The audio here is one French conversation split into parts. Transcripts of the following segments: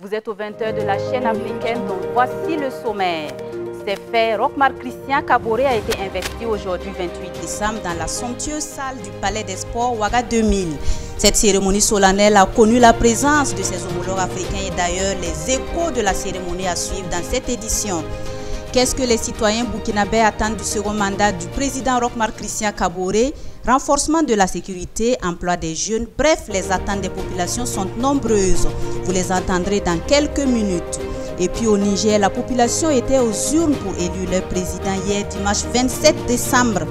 Vous êtes aux 20h de la chaîne africaine, donc voici le sommaire. C'est fait, Roch-Marc Christian Kaboré a été investi aujourd'hui 28 décembre dans la somptueuse salle du Palais des Sports Ouaga 2000. Cette cérémonie solennelle a connu la présence de ses homologues africains et d'ailleurs les échos de la cérémonie à suivre dans cette édition. Qu'est-ce que les citoyens burkinabés attendent du second mandat du président Roch-Marc Christian Kaboré? Renforcement de la sécurité, emploi des jeunes, bref, les attentes des populations sont nombreuses. Vous les entendrez dans quelques minutes. Et puis au Niger, la population était aux urnes pour élire leur président hier dimanche 27 décembre.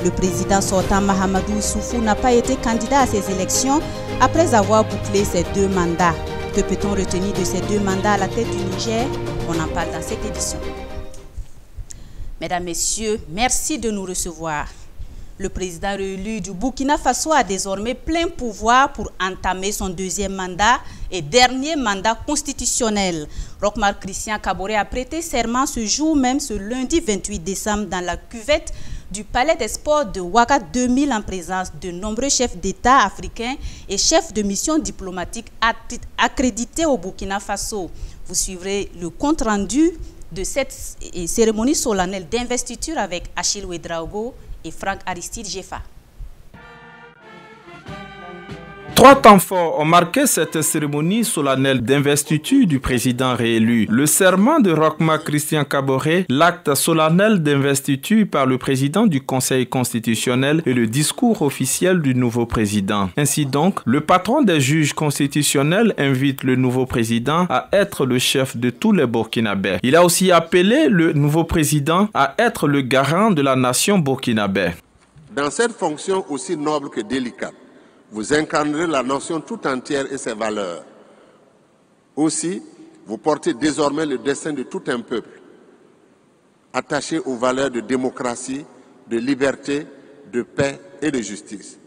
Le président sortant Mahamadou Issoufou n'a pas été candidat à ces élections après avoir bouclé ses 2 mandats. Que peut-on retenir de ces 2 mandats à la tête du Niger? On en parle dans cette édition. Mesdames, Messieurs, merci de nous recevoir. Le président réélu du Burkina Faso a désormais plein pouvoir pour entamer son 2e mandat et dernier mandat constitutionnel. Roch-Marc Christian Kaboré a prêté serment ce jour même, ce lundi 28 décembre, dans la cuvette du Palais des Sports de Ouaga 2000 en présence de nombreux chefs d'État africains et chefs de mission diplomatique accrédités au Burkina Faso. Vous suivrez le compte-rendu de cette cérémonie solennelle d'investiture avec Achille Ouedraogo et Franck Aristide Jeffa. 3 temps forts ont marqué cette cérémonie solennelle d'investiture du président réélu. Le serment de Roch-Marc Christian Kaboré, l'acte solennel d'investiture par le président du Conseil constitutionnel et le discours officiel du nouveau président. Ainsi donc, le patron des juges constitutionnels invite le nouveau président à être le chef de tous les Burkinabés. Il a aussi appelé le nouveau président à être le garant de la nation burkinabé. Dans cette fonction aussi noble que délicate, vous incarnerez la nation tout entière et ses valeurs. Aussi, vous portez désormais le destin de tout un peuple, attaché aux valeurs de démocratie, de liberté, de paix et de justice.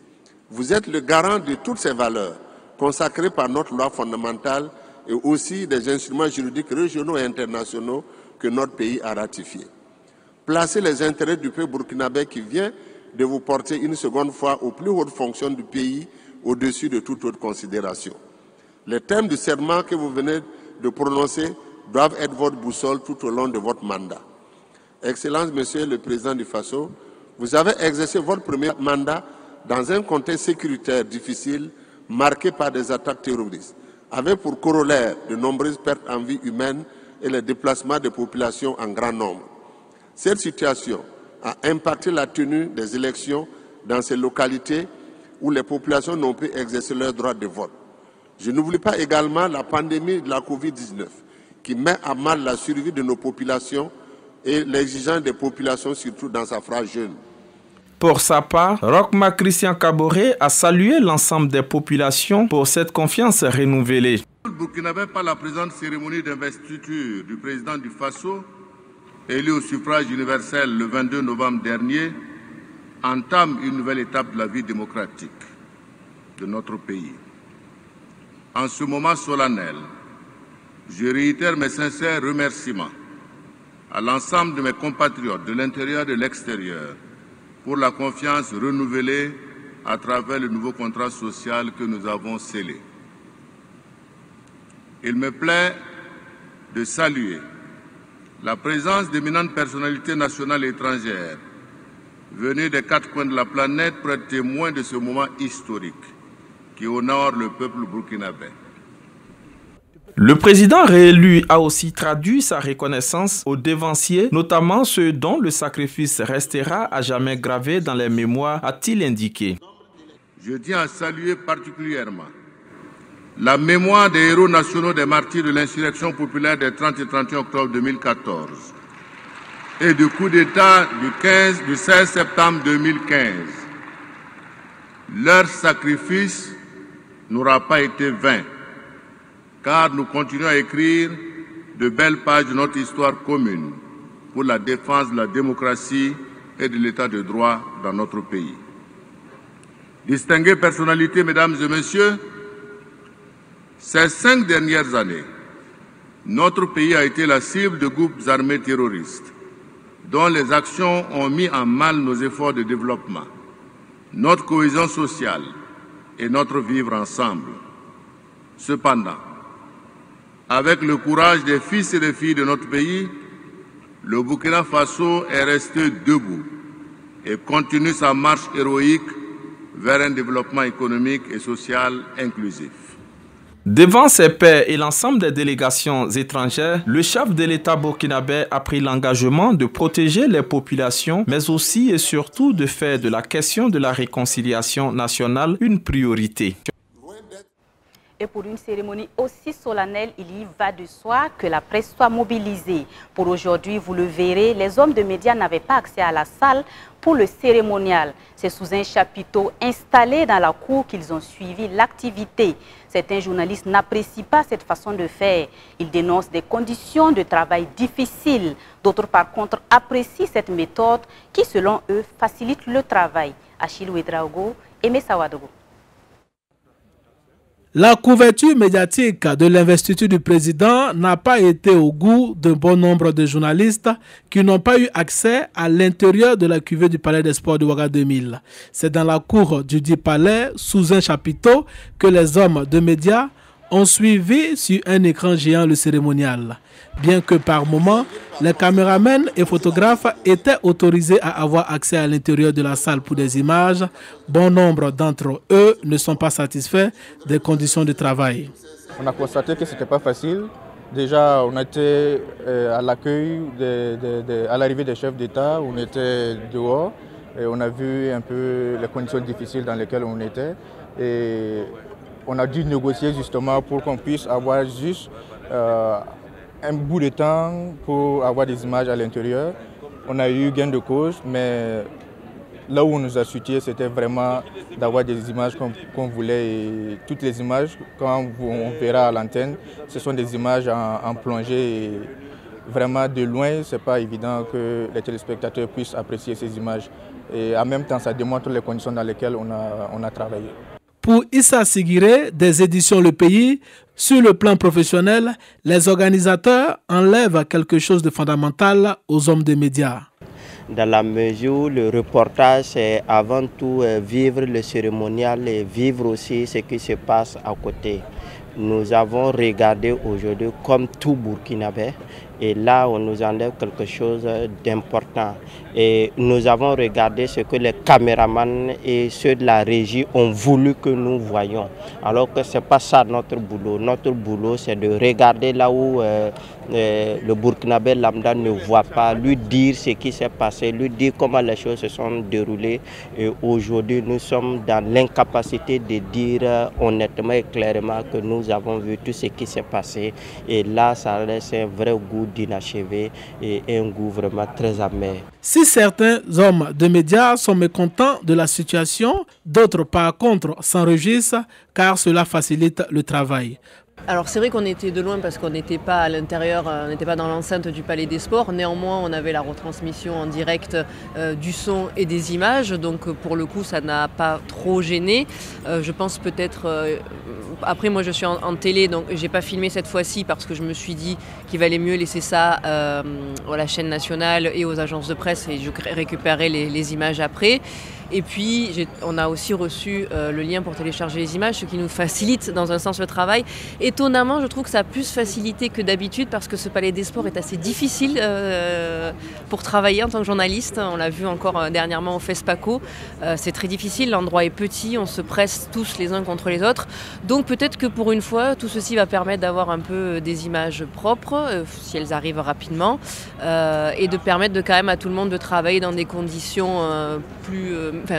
Vous êtes le garant de toutes ces valeurs, consacrées par notre loi fondamentale et aussi des instruments juridiques régionaux et internationaux que notre pays a ratifiés. Placez les intérêts du peuple burkinabé qui vient de vous porter une seconde fois aux plus hautes fonctions du pays au-dessus de toute autre considération. Les thèmes du serment que vous venez de prononcer doivent être votre boussole tout au long de votre mandat. Excellence, Monsieur le Président du Faso, vous avez exercé votre premier mandat dans un contexte sécuritaire difficile marqué par des attaques terroristes, avec pour corollaire de nombreuses pertes en vie humaine et le déplacement des populations en grand nombre. Cette situation a impacté la tenue des élections dans ces localités où les populations n'ont pu exercer leur droit de vote. Je n'oublie pas également la pandémie de la Covid-19 qui met à mal la survie de nos populations et l'exigence des populations, surtout dans sa phase jeune. Pour sa part, Roch-Marc Christian Kaboré a salué l'ensemble des populations pour cette confiance renouvelée. Le Burkinabé, par la présente cérémonie d'investiture du président du Faso, élu au suffrage universel le 22 novembre dernier, entame une nouvelle étape de la vie démocratique de notre pays. En ce moment solennel, je réitère mes sincères remerciements à l'ensemble de mes compatriotes de l'intérieur et de l'extérieur pour la confiance renouvelée à travers le nouveau contrat social que nous avons scellé. Il me plaît de saluer la présence d'éminentes personnalités nationales et étrangères venues des 4 coins de la planète pour être témoins de ce moment historique qui honore le peuple burkinabé. Le président réélu a aussi traduit sa reconnaissance aux dévanciers, notamment ceux dont le sacrifice restera à jamais gravé dans les mémoires, a-t-il indiqué. Je tiens à saluer particulièrement la mémoire des héros nationaux des martyrs de l'insurrection populaire des 30 et 31 octobre 2014 et du coup d'État du 16 septembre 2015. Leur sacrifice n'aura pas été vain, car nous continuons à écrire de belles pages de notre histoire commune pour la défense de la démocratie et de l'état de droit dans notre pays. Distinguées personnalités, mesdames et messieurs, ces 5 dernières années, notre pays a été la cible de groupes armés terroristes, dont les actions ont mis en mal nos efforts de développement, notre cohésion sociale et notre vivre ensemble. Cependant, Avec le courage des fils et des filles de notre pays, le Burkina Faso est resté debout et continue sa marche héroïque vers un développement économique et social inclusif. Devant ses pairs et l'ensemble des délégations étrangères, le chef de l'État burkinabé a pris l'engagement de protéger les populations, mais aussi et surtout de faire de la question de la réconciliation nationale une priorité. Et pour une cérémonie aussi solennelle, il y va de soi que la presse soit mobilisée. Pour aujourd'hui, vous le verrez, les hommes de médias n'avaient pas accès à la salle pour le cérémonial. C'est sous un chapiteau installé dans la cour qu'ils ont suivi l'activité. Certains journalistes n'apprécient pas cette façon de faire. Ils dénoncent des conditions de travail difficiles. D'autres, par contre, apprécient cette méthode qui, selon eux, facilite le travail. Achille Ouedraogo, Aimé Sawadogo. La couverture médiatique de l'investiture du président n'a pas été au goût d'un bon nombre de journalistes qui n'ont pas eu accès à l'intérieur de la cuvée du Palais des Sports de Ouaga 2000. C'est dans la cour du dit palais, sous un chapiteau, que les hommes de médias ont suivi sur un écran géant le cérémonial. Bien que par moments, les caméramens et photographes étaient autorisés à avoir accès à l'intérieur de la salle pour des images, bon nombre d'entre eux ne sont pas satisfaits des conditions de travail. On a constaté que ce n'était pas facile. Déjà, on était à l'accueil, à l'arrivée des chefs d'État, on était dehors et on a vu un peu les conditions difficiles dans lesquelles on était. Et on a dû négocier justement pour qu'on puisse avoir juste un bout de temps pour avoir des images à l'intérieur. On a eu gain de cause, mais là où on nous a soutenu, c'était vraiment d'avoir des images qu'on voulait. Et toutes les images, quand on verra à l'antenne, ce sont des images en plongée. Et vraiment de loin, ce n'est pas évident que les téléspectateurs puissent apprécier ces images. Et en même temps, ça démontre les conditions dans lesquelles on a travaillé. Pour Issa Sigiré, des éditions Le Pays, sur le plan professionnel, les organisateurs enlèvent quelque chose de fondamental aux hommes des médias. Dans la mesure où le reportage, c'est avant tout vivre le cérémonial et vivre aussi ce qui se passe à côté. Nous avons regardé aujourd'hui comme tout Burkinabé et là on nous enlève quelque chose d'important. Et nous avons regardé ce que les caméramans et ceux de la régie ont voulu que nous voyions. Alors que ce n'est pas ça notre boulot. Notre boulot c'est de regarder là où le Burkinabé lambda ne voit pas, lui dire ce qui s'est passé, lui dire comment les choses se sont déroulées. Et aujourd'hui nous sommes dans l'incapacité de dire honnêtement et clairement que nous avons vu tout ce qui s'est passé. Et là ça laisse un vrai goût d'inachevé et un goût vraiment très amer. Si certains hommes de médias sont mécontents de la situation, d'autres par contre s'en réjouissent car cela facilite le travail. Alors c'est vrai qu'on était de loin parce qu'on n'était pas à l'intérieur, on n'était pas dans l'enceinte du Palais des Sports. Néanmoins, on avait la retransmission en direct du son et des images. Donc pour le coup, ça n'a pas trop gêné. Je pense peut-être... après, moi je suis en télé, donc j'ai pas filmé cette fois-ci parce que je me suis dit qu'il valait mieux laisser ça à la chaîne nationale et aux agences de presse et je récupérerai les images après. Et puis, on a aussi reçu le lien pour télécharger les images, ce qui nous facilite dans un sens le travail. Étonnamment, je trouve que ça a plus facilité que d'habitude parce que ce Palais des Sports est assez difficile pour travailler en tant que journaliste. On l'a vu encore dernièrement au FESPACO. C'est très difficile, l'endroit est petit, on se presse tous les uns contre les autres. Donc peut-être que pour une fois, tout ceci va permettre d'avoir un peu des images propres, si elles arrivent rapidement, et de permettre quand même à tout le monde de travailler dans des conditions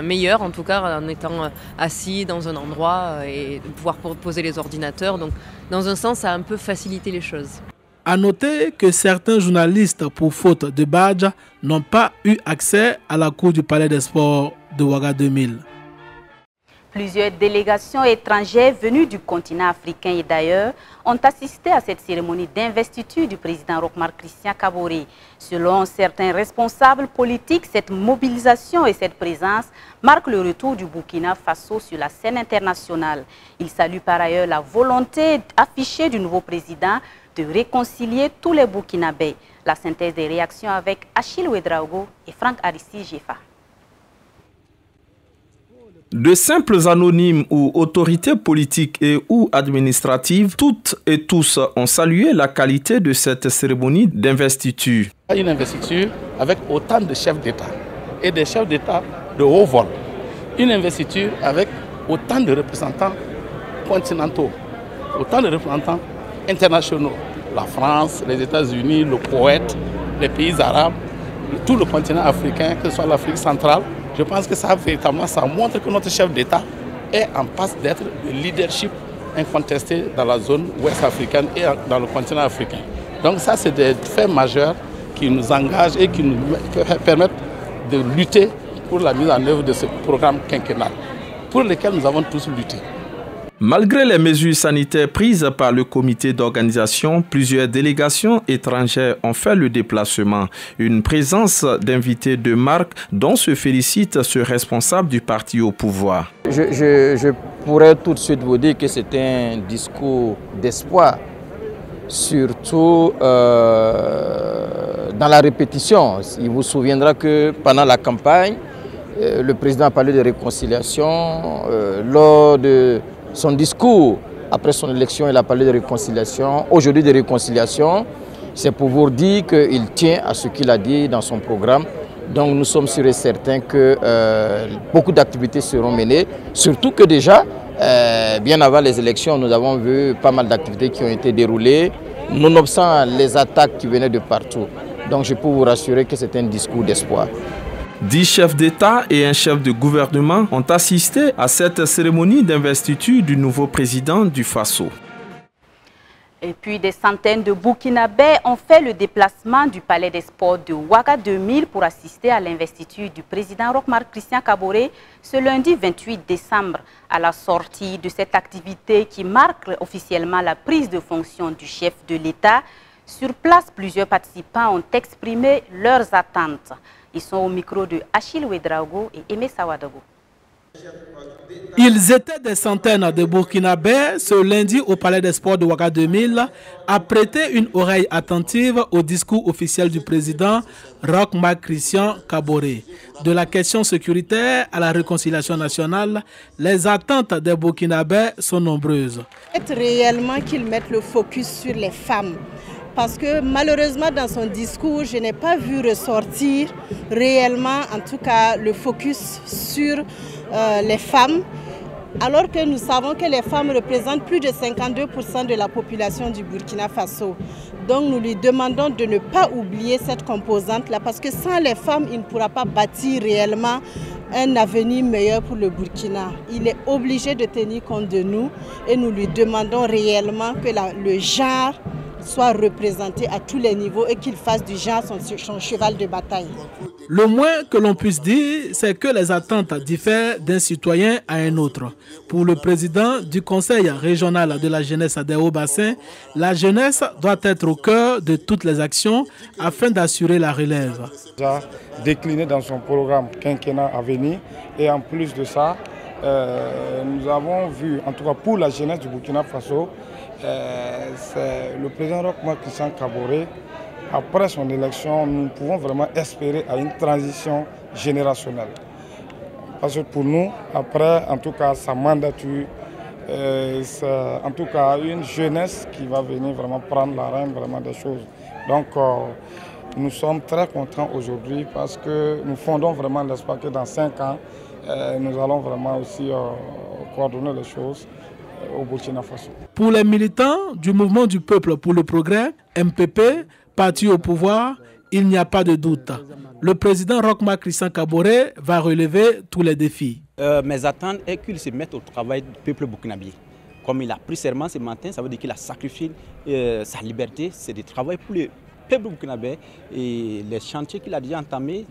meilleures, en tout cas en étant assis dans un endroit et de pouvoir poser les ordinateurs. Donc dans un sens, ça a un peu facilité les choses. À noter que certains journalistes, pour faute de badge, n'ont pas eu accès à la cour du Palais des Sports de Ouaga 2000. Plusieurs délégations étrangères venues du continent africain et d'ailleurs ont assisté à cette cérémonie d'investiture du président Roch-Marc Christian Kaboré. Selon certains responsables politiques, cette mobilisation et cette présence marquent le retour du Burkina Faso sur la scène internationale. Ils saluent par ailleurs la volonté affichée du nouveau président de réconcilier tous les Burkinabés. La synthèse des réactions avec Achille Ouedraogo et Franck Aristide Jefa. De simples anonymes ou autorités politiques et ou administratives, toutes et tous ont salué la qualité de cette cérémonie d'investiture. Une investiture avec autant de chefs d'État et des chefs d'État de haut vol. Une investiture avec autant de représentants continentaux, autant de représentants internationaux. La France, les États-Unis, le Koweït, les pays arabes, tout le continent africain, que ce soit l'Afrique centrale. Je pense que ça, véritablement, ça montre que notre chef d'État est en passe d'être le leadership incontesté dans la zone ouest africaine et dans le continent africain. Donc ça, c'est des faits majeurs qui nous engagent et qui nous permettent de lutter pour la mise en œuvre de ce programme quinquennal, pour lequel nous avons tous lutté. Malgré les mesures sanitaires prises par le comité d'organisation, plusieurs délégations étrangères ont fait le déplacement. Une présence d'invités de marque dont se félicite ce responsable du parti au pouvoir. Je pourrais tout de suite vous dire que c'est un discours d'espoir, surtout dans la répétition. Il vous souviendra que pendant la campagne, le président a parlé de réconciliation. Lors de son discours, après son élection, il a parlé de réconciliation. Aujourd'hui, de réconciliation, c'est pour vous dire qu'il tient à ce qu'il a dit dans son programme. Donc nous sommes sûrs et certains que beaucoup d'activités seront menées. Surtout que déjà, bien avant les élections, nous avons vu pas mal d'activités qui ont été déroulées, nonobstant les attaques qui venaient de partout. Donc je peux vous rassurer que c'est un discours d'espoir. 10 chefs d'État et un chef de gouvernement ont assisté à cette cérémonie d'investiture du nouveau président du Faso. Et puis des centaines de Burkinabés ont fait le déplacement du Palais des Sports de Ouaga 2000 pour assister à l'investiture du président Roch-Marc Christian Kaboré ce lundi 28 décembre. À la sortie de cette activité qui marque officiellement la prise de fonction du chef de l'État, sur place, plusieurs participants ont exprimé leurs attentes. Ils sont au micro de Achille Ouedraogo et Aimé Sawadago. Ils étaient des centaines de Burkinabés ce lundi au Palais des Sports de Ouaga 2000 à prêter une oreille attentive au discours officiel du président Roch-Marc Christian Kaboré. De la question sécuritaire à la réconciliation nationale, les attentes des Burkinabés sont nombreuses. Réellement qu'ils mettent le focus sur les femmes. Parce que malheureusement dans son discours, je n'ai pas vu ressortir réellement, en tout cas, le focus sur les femmes, alors que nous savons que les femmes représentent plus de 52% de la population du Burkina Faso. Donc nous lui demandons de ne pas oublier cette composante-là, parce que sans les femmes, il ne pourra pas bâtir réellement un avenir meilleur pour le Burkina. Il est obligé de tenir compte de nous et nous lui demandons réellement que le genre soit représenté à tous les niveaux et qu'il fasse du genre son cheval de bataille. Le moins que l'on puisse dire, c'est que les attentes diffèrent d'un citoyen à un autre. Pour le président du Conseil régional de la jeunesse des Hauts-Bassins, la jeunesse doit être au cœur de toutes les actions afin d'assurer la relève. Déjà décliné dans son programme quinquennat à venir et en plus de ça, nous avons vu, en tout cas pour la jeunesse du Burkina Faso, c'est le président Roch-Marc Christian Kaboré. Après son élection, nous pouvons vraiment espérer à une transition générationnelle. Parce que pour nous, après en tout cas sa mandature, c'est en tout cas une jeunesse qui va venir vraiment prendre la reine vraiment des choses. Donc nous sommes très contents aujourd'hui parce que nous fondons vraiment l'espoir que dans 5 ans, nous allons vraiment aussi coordonner les choses au Burkina Faso. Pour les militants du mouvement du peuple pour le progrès, MPP, parti au pouvoir, il n'y a pas de doute. Le président Roch-Marc Christian Kaboré va relever tous les défis. Mes attentes est qu'il se mette au travail du peuple burkinabé. Comme il a pris serment ce matin, ça veut dire qu'il a sacrifié sa liberté, c'est de travailler pour le peuple burkinabé. Et les chantiers qu'il a déjà entamés,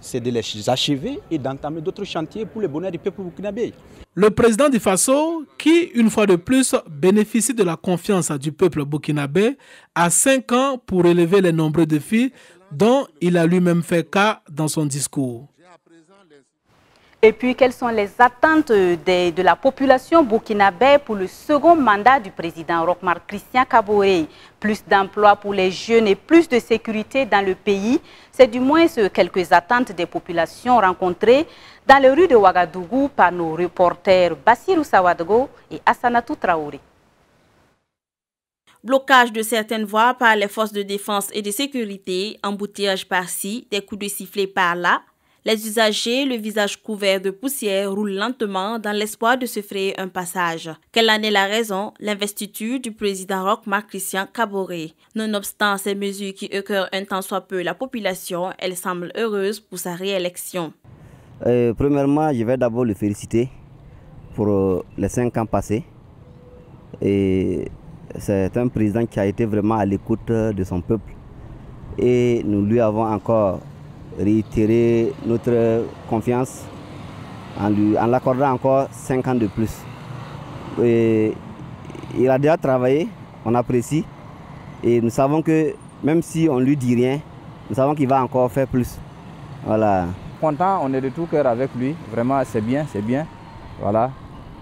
c'est de les achever et d'entamer d'autres chantiers pour le bonheur du peuple burkinabé. Le président du Faso, qui une fois de plus bénéficie de la confiance du peuple burkinabé, a 5 ans pour relever les nombreux défis dont il a lui-même fait cas dans son discours. Et puis, quelles sont les attentes de la population burkinabé pour le second mandat du président Roch-Marc Christian Kaboré? Plus d'emplois pour les jeunes et plus de sécurité dans le pays. C'est du moins quelques attentes des populations rencontrées dans les rues de Ouagadougou par nos reporters Bassirou Sawadgo et Assanatou Traoré. Blocage de certaines voies par les forces de défense et de sécurité, embouteillage par-ci, des coups de sifflet par-là. Les usagers, le visage couvert de poussière, roulent lentement dans l'espoir de se frayer un passage. Quelle en est la raison? L'investiture du président Roch-Marc Christian Kaboré. Nonobstant ces mesures qui écœurent un tant soit peu la population, elle semble heureuse pour sa réélection. Premièrement, je vais d'abord le féliciter pour les 5 ans passés. Et c'est un président qui a été vraiment à l'écoute de son peuple. Et nous lui avons encore réitéré notre confiance en l'accordant encore 5 ans de plus. Et il a déjà travaillé, on apprécie. Et nous savons que même si on ne lui dit rien, nous savons qu'il va encore faire plus. Voilà. Content, on est de tout cœur avec lui. Vraiment, c'est bien, c'est bien. Voilà,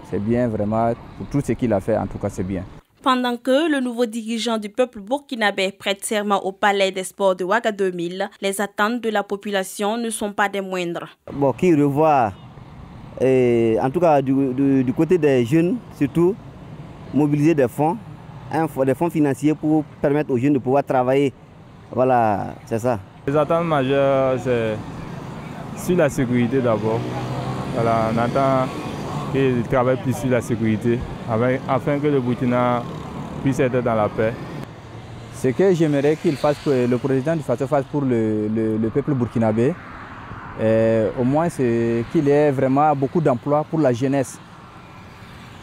c'est bien vraiment pour tout ce qu'il a fait. En tout cas, c'est bien. Pendant que le nouveau dirigeant du peuple burkinabé prête serment au Palais des Sports de Ouaga 2000, les attentes de la population ne sont pas des moindres. Bon, qui revoit, en tout cas du côté des jeunes, surtout, mobiliser des fonds financiers pour permettre aux jeunes de pouvoir travailler. Voilà, c'est ça. Les attentes majeures, c'est sur la sécurité d'abord. Voilà, on attend qu'ils travaillent plus sur la sécurité afin que le Burkina puisse être dans la paix. Ce que j'aimerais qu'il fasse, que le président du Faso fasse pour le peuple burkinabé, au moins c'est qu'il y ait vraiment beaucoup d'emplois pour la jeunesse.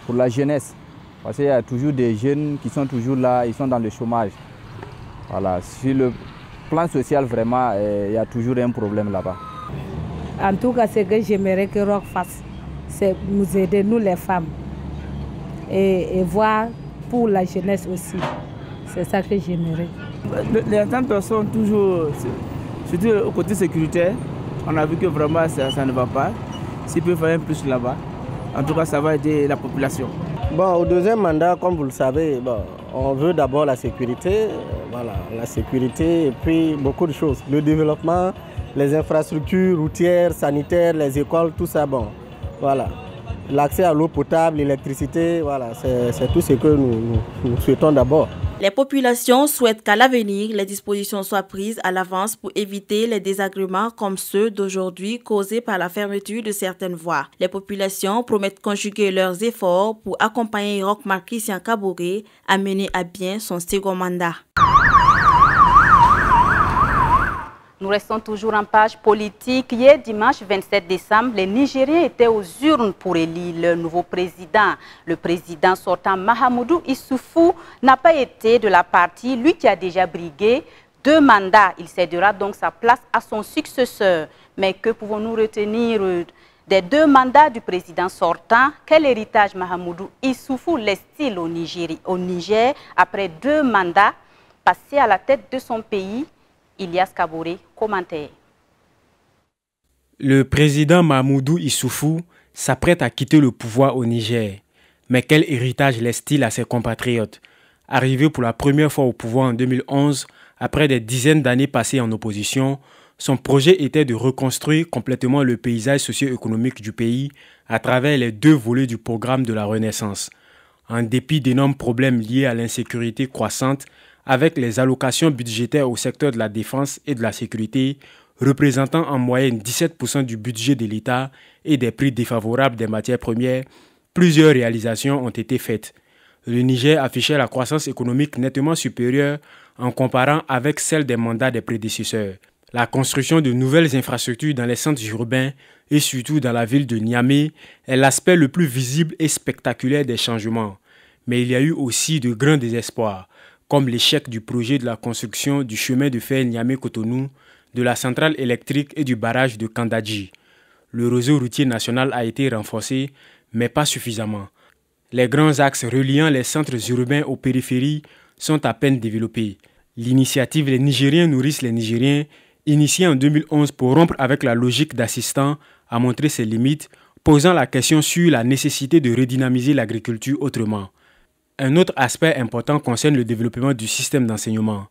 Pour la jeunesse. Parce qu'il y a toujours des jeunes qui sont toujours là, ils sont dans le chômage. Voilà. Sur le plan social, vraiment, il y a toujours un problème là-bas. En tout cas, ce que j'aimerais que Roch fasse, c'est nous aider, nous les femmes, et voir pour la jeunesse aussi. C'est ça que j'aimerais. Les attentes sont toujours, surtout au côté sécuritaire, on a vu que vraiment ça ne va pas. S'il peut faire un plus là-bas, en tout cas ça va aider la population. Bon, au deuxième mandat, comme vous le savez, bon, on veut d'abord la sécurité, voilà, la sécurité et puis beaucoup de choses. Le développement, les infrastructures routières, sanitaires, les écoles, tout ça, bon, voilà. L'accès à l'eau potable, l'électricité, voilà, c'est tout ce que nous souhaitons d'abord. Les populations souhaitent qu'à l'avenir, les dispositions soient prises à l'avance pour éviter les désagréments comme ceux d'aujourd'hui causés par la fermeture de certaines voies. Les populations promettent conjuguer leurs efforts pour accompagner Roch-Marc Christian Kaboré à mener à bien son second mandat. Nous restons toujours en page politique. Hier, dimanche 27 décembre, les Nigériens étaient aux urnes pour élire leur nouveau président. Le président sortant Mahamoudou Issoufou n'a pas été de la partie, lui qui a déjà brigué 2 mandats. Il cédera donc sa place à son successeur. Mais que pouvons-nous retenir des 2 mandats du président sortant? Quel héritage Mahamoudou Issoufou laisse-t-il au Niger après 2 mandats passés à la tête de son pays? Ilyas Kaboré, commentaire. Le président Mahamoudou Issoufou s'apprête à quitter le pouvoir au Niger. Mais quel héritage laisse-t-il à ses compatriotes? Arrivé pour la première fois au pouvoir en 2011, après des dizaines d'années passées en opposition, son projet était de reconstruire complètement le paysage socio-économique du pays à travers les 2 volets du programme de la Renaissance. En dépit d'énormes problèmes liés à l'insécurité croissante, avec les allocations budgétaires au secteur de la défense et de la sécurité, représentant en moyenne 17% du budget de l'État et des prix défavorables des matières premières, plusieurs réalisations ont été faites. Le Niger affichait la croissance économique nettement supérieure en comparant avec celle des mandats des prédécesseurs. La construction de nouvelles infrastructures dans les centres urbains et surtout dans la ville de Niamey est l'aspect le plus visible et spectaculaire des changements. Mais il y a eu aussi de grands désespoirs, comme l'échec du projet de la construction du chemin de fer Niamey-Cotonou, de la centrale électrique et du barrage de Kandadji. Le réseau routier national a été renforcé, mais pas suffisamment. Les grands axes reliant les centres urbains aux périphéries sont à peine développés. L'initiative Les Nigériens nourrissent les Nigériens, initiée en 2011 pour rompre avec la logique d'assistant, a montré ses limites, posant la question sur la nécessité de redynamiser l'agriculture autrement. Un autre aspect important concerne le développement du système d'enseignement.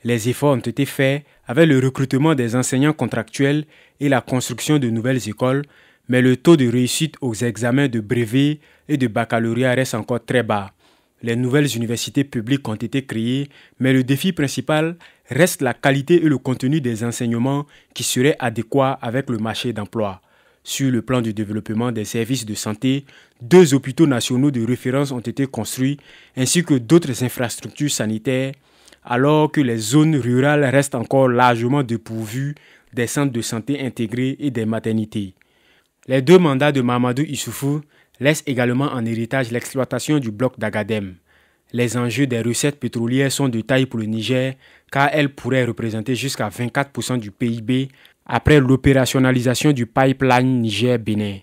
Les efforts ont été faits avec le recrutement des enseignants contractuels et la construction de nouvelles écoles, mais le taux de réussite aux examens de brevet et de baccalauréat reste encore très bas. Les nouvelles universités publiques ont été créées, mais le défi principal reste la qualité et le contenu des enseignements qui seraient adéquats avec le marché d'emploi. Sur le plan du développement des services de santé, 2 hôpitaux nationaux de référence ont été construits, ainsi que d'autres infrastructures sanitaires, alors que les zones rurales restent encore largement dépourvues des centres de santé intégrés et des maternités. Les 2 mandats de Mahamadou Issoufou laissent également en héritage l'exploitation du bloc d'Agadem. Les enjeux des recettes pétrolières sont de taille pour le Niger, car elles pourraient représenter jusqu'à 24% du PIB après l'opérationnalisation du pipeline Niger-Bénin.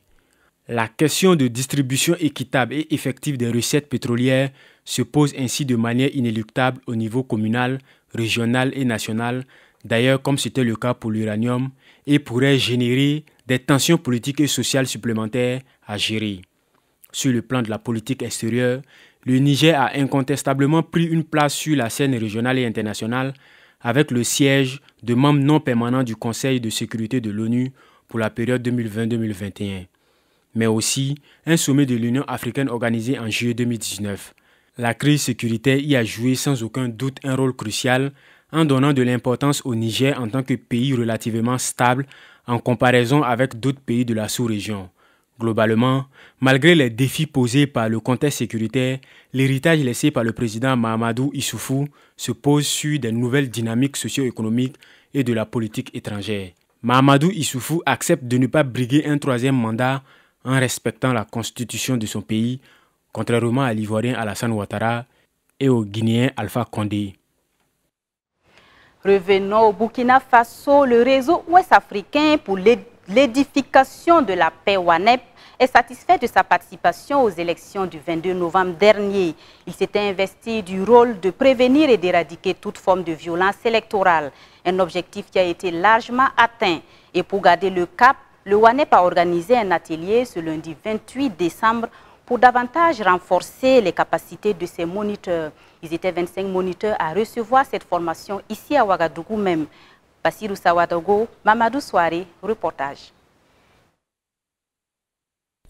La question de distribution équitable et effective des recettes pétrolières se pose ainsi de manière inéluctable au niveau communal, régional et national, d'ailleurs comme c'était le cas pour l'uranium, et pourrait générer des tensions politiques et sociales supplémentaires à gérer. Sur le plan de la politique extérieure, le Niger a incontestablement pris une place sur la scène régionale et internationale avec le siège de membre non permanent du Conseil de sécurité de l'ONU pour la période 2020-2021, mais aussi un sommet de l'Union africaine organisé en juillet 2019. La crise sécuritaire y a joué sans aucun doute un rôle crucial en donnant de l'importance au Niger en tant que pays relativement stable en comparaison avec d'autres pays de la sous-région. Globalement, malgré les défis posés par le contexte sécuritaire, l'héritage laissé par le président Mahamadou Issoufou se pose sur des nouvelles dynamiques socio-économiques et de la politique étrangère. Mahamadou Issoufou accepte de ne pas briguer un 3e mandat en respectant la constitution de son pays, contrairement à l'Ivoirien Alassane Ouattara et au Guinéen Alpha Condé. Revenons au Burkina Faso. Le réseau ouest-africain pour l'édification de la paix WANEP est satisfait de sa participation aux élections du 22 novembre dernier. Il s'était investi du rôle de prévenir et d'éradiquer toute forme de violence électorale, un objectif qui a été largement atteint. Et pour garder le cap, le WANEP a organisé un atelier ce lundi 28 décembre pour davantage renforcer les capacités de ses moniteurs. Ils étaient 25 moniteurs à recevoir cette formation ici à Ouagadougou même. Bassirou Sawadago, Mamadou Souare, reportage.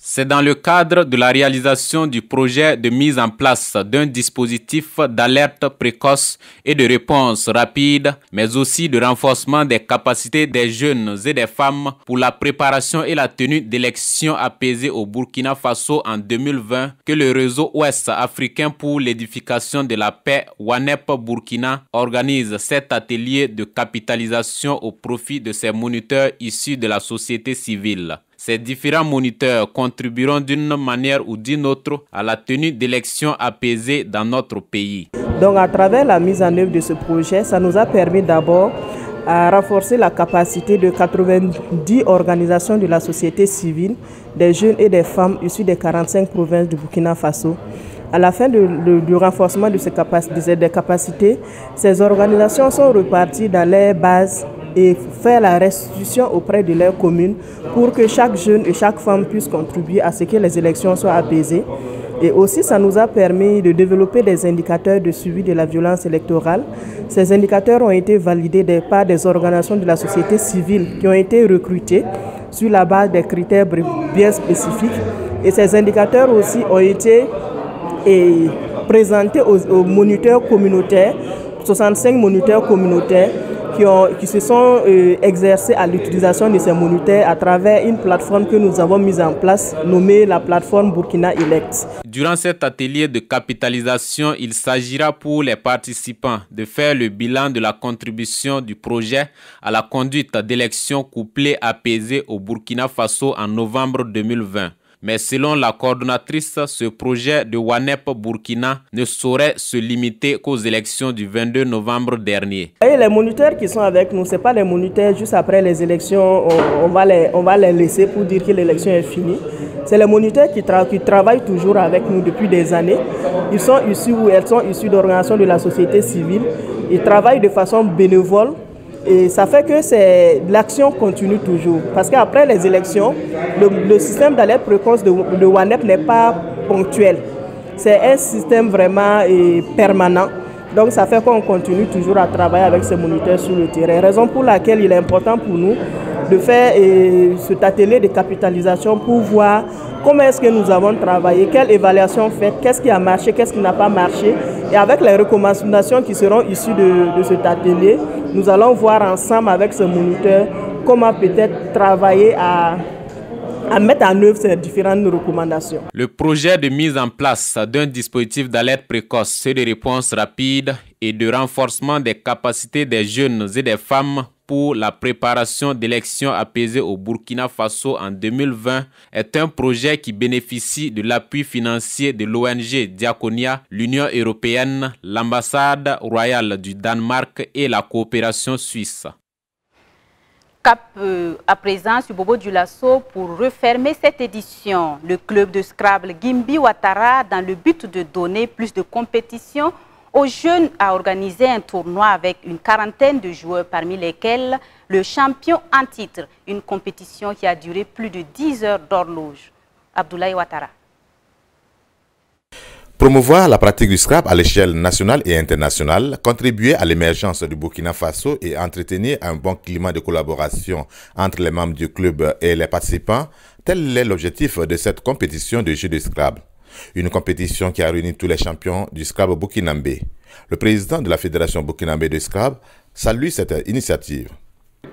C'est dans le cadre de la réalisation du projet de mise en place d'un dispositif d'alerte précoce et de réponse rapide, mais aussi de renforcement des capacités des jeunes et des femmes pour la préparation et la tenue d'élections apaisées au Burkina Faso en 2020 que le réseau ouest africain pour l'édification de la paix WANEP Burkina organise cet atelier de capitalisation au profit de ses moniteurs issus de la société civile. Ces différents moniteurs contribueront d'une manière ou d'une autre à la tenue d'élections apaisées dans notre pays. Donc à travers la mise en œuvre de ce projet, ça nous a permis d'abord à renforcer la capacité de 90 organisations de la société civile, des jeunes et des femmes issus des 45 provinces du Burkina Faso. À la fin du renforcement de des capacités, ces organisations sont reparties dans les bases et faire la restitution auprès de leurs communes pour que chaque jeune et chaque femme puisse contribuer à ce que les élections soient apaisées. Et aussi, ça nous a permis de développer des indicateurs de suivi de la violence électorale. Ces indicateurs ont été validés par des organisations de la société civile qui ont été recrutées sur la base des critères bien spécifiques. Et ces indicateurs aussi ont été présentés aux moniteurs communautaires, 65 moniteurs communautaires qui se sont exercés à l'utilisation de ces moniteurs à travers une plateforme que nous avons mise en place, nommée la plateforme Burkina Elect. Durant cet atelier de capitalisation, il s'agira pour les participants de faire le bilan de la contribution du projet à la conduite d'élections couplées apaisées au Burkina Faso en novembre 2020. Mais selon la coordonnatrice, ce projet de WANEP Burkina ne saurait se limiter qu'aux élections du 22 novembre dernier. Et les moniteurs qui sont avec nous, ce n'est pas les moniteurs juste après les élections, on va les laisser pour dire que l'élection est finie. C'est les moniteurs qui travaillent toujours avec nous depuis des années. Ils sont issus ou elles sont issus d'organisations de la société civile. Ils travaillent de façon bénévole Et ça fait que l'action continue toujours. Parce qu'après les élections, le système d'alerte précoce de WANEP n'est pas ponctuel. C'est un système vraiment permanent. Donc ça fait qu'on continue toujours à travailler avec ces moniteurs sur le terrain. Raison pour laquelle il est important pour nous de faire cet atelier de capitalisation pour voir comment est-ce que nous avons travaillé, quelle évaluation faite, qu'est-ce qui a marché, qu'est-ce qui n'a pas marché. Et avec les recommandations qui seront issues de cet atelier, nous allons voir ensemble avec ce moniteur comment peut-être travailler à mettre en œuvre ces différentes recommandations. Le projet de mise en place d'un dispositif d'alerte précoce et de réponse rapide et de renforcement des capacités des jeunes et des femmes pour la préparation d'élections apaisées au Burkina Faso en 2020 est un projet qui bénéficie de l'appui financier de l'ONG Diaconia, l'Union européenne, l'ambassade royale du Danemark et la coopération suisse. Cap à présent sur Bobo Dioulasso pour refermer cette édition. Le club de Scrabble Gimbi Ouattara, dans le but de donner plus de compétition aux jeunes, a organisé un tournoi avec une quarantaine de joueurs, parmi lesquels le champion en titre. Une compétition qui a duré plus de 10 heures d'horloge. Abdoulaye Ouattara. Promouvoir la pratique du Scrabble à l'échelle nationale et internationale, contribuer à l'émergence du Burkina Faso et entretenir un bon climat de collaboration entre les membres du club et les participants, tel est l'objectif de cette compétition de jeux de Scrabble. Une compétition qui a réuni tous les champions du Scrabble burkinabé. Le président de la Fédération burkinabé de Scrabble salue cette initiative.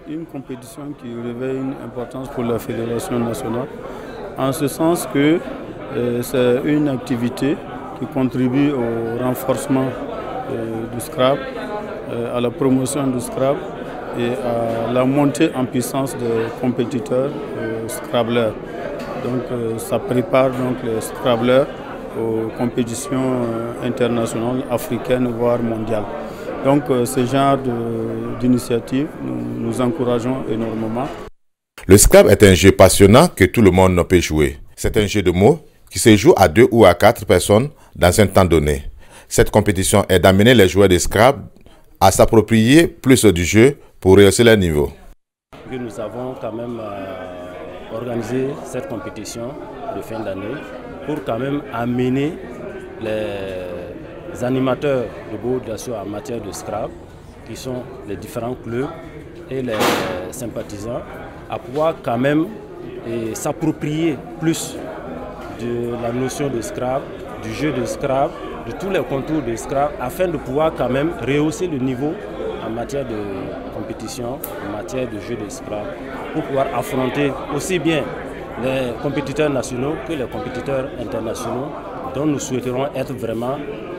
Une compétition qui revêt une importance pour la Fédération nationale, en ce sens que c'est une activité qui contribue au renforcement du Scrabble, à la promotion du Scrabble et à la montée en puissance des compétiteurs Scrabbleurs. Donc ça prépare donc les Scrabbleurs aux compétitions internationales, africaines, voire mondiales. Donc ce genre d'initiative, nous encourageons énormément. Le Scrabble est un jeu passionnant que tout le monde peut jouer. C'est un jeu de mots qui se joue à 2 ou à 4 personnes dans un temps donné. Cette compétition est d'amener les joueurs de Scrabble à s'approprier plus du jeu pour rehausser leur niveau. Nous avons quand même organisé cette compétition de fin d'année pour quand même amener les animateurs de Bobo Dioulasso en matière de Scrabble, qui sont les différents clubs et les sympathisants, à pouvoir quand même s'approprier plus de la notion de Scrabble, du jeu de Scrabble, de tous les contours de Scrabble, afin de pouvoir quand même rehausser le niveau en matière de compétition, en matière de jeu de Scrabble, pour pouvoir affronter aussi bien les compétiteurs nationaux que les compétiteurs internationaux, dont nous souhaiterons être vraiment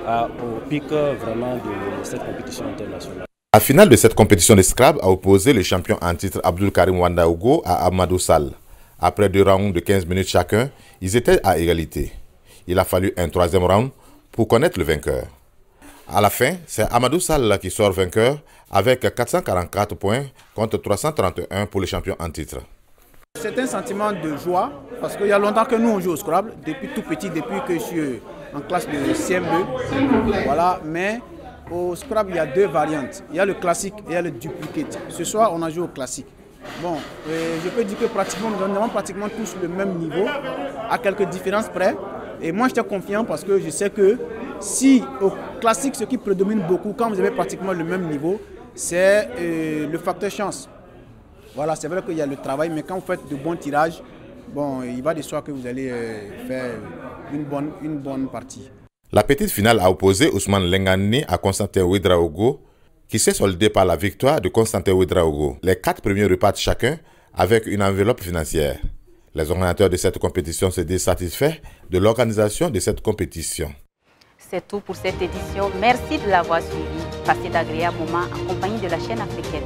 au pic vraiment de cette compétition internationale. La finale de cette compétition de Scrabble a opposé le champion en titre Abdul Karim Wandaogo à Amadou Sall. Après 2 rounds de 15 minutes chacun, ils étaient à égalité. Il a fallu un 3e round pour connaître le vainqueur. À la fin, c'est Amadou Sall qui sort vainqueur avec 444 points contre 331 pour le champion en titre. C'est un sentiment de joie parce qu'il y a longtemps que nous on joue au Scrabble, depuis tout petit, depuis que je suis en classe de CM2. Voilà, mais au Scrabble, il y a 2 variantes. Il y a le classique et il y a le duplicate. Ce soir, on a joué au classique. Bon, je peux dire que pratiquement, nous avons pratiquement tous le même niveau, à quelques différences près. Et moi, j'étais confiant parce que je sais que si au classique, ce qui prédomine beaucoup, quand vous avez pratiquement le même niveau, c'est le facteur chance. Voilà, c'est vrai qu'il y a le travail, mais quand vous faites de bons tirages, bon, il va de soi que vous allez faire une bonne partie. La petite finale a opposé Ousmane Lengani à Constantin Ouedraogo, qui s'est soldé par la victoire de Constantin Ouedraogo. Les 4 premiers repartent chacun avec une enveloppe financière. Les organisateurs de cette compétition se disent satisfaits de l'organisation de cette compétition. C'est tout pour cette édition. Merci de l'avoir suivi. Passez d'agréables moments en compagnie de la chaîne africaine.